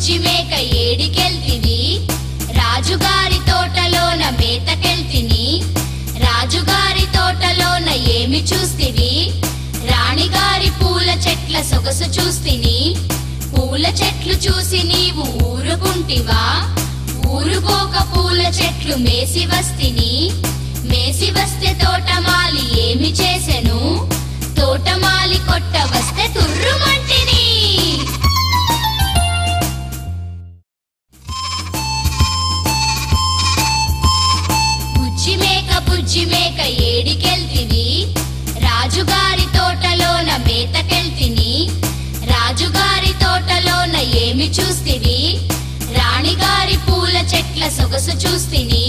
బుజ్జి మేక ఏడికెళ్తివి రాజుగారి తోటలోన మేతకెళ్తిని రాజుగారి తోటలోన ఏమి చూస్తివి రాణిగారి పూల చెట్ల సొగసు చూస్తిని పూల చెట్లు చూసి నీవు ఊరుకుంటివా ఊరుకోక పూల చెట్లు మేసి వస్తిని మేసి వస్తే తోటమాలి ఏమి చేసెను తోటమాలి కొట్ట వస్తే తుర్రుమంటిని బుజ్జి మేక ఏడికెళ్తివి రాజుగారి తోటలోన మేతకెళ్తిని రాజుగారి తోటలోన ఏమి చూస్తివి రాణిగారి పూల చెట్ల సొగసు చూస్తిని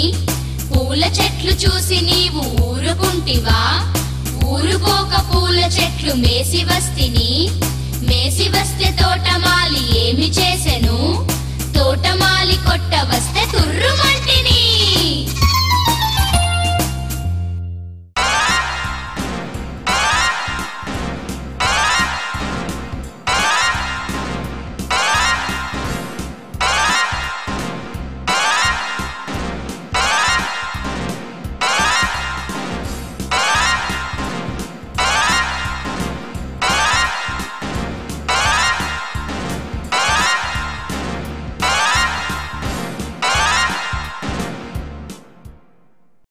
పూల చెట్లు చూసి నీవు ఊరుకుంటివా ఊరుకోక పూల చెట్లు మేసి వస్తిని మేసి వస్తే తోటమాలి ఏమి చేసెను తోటమాలి కొట్ట వస్తే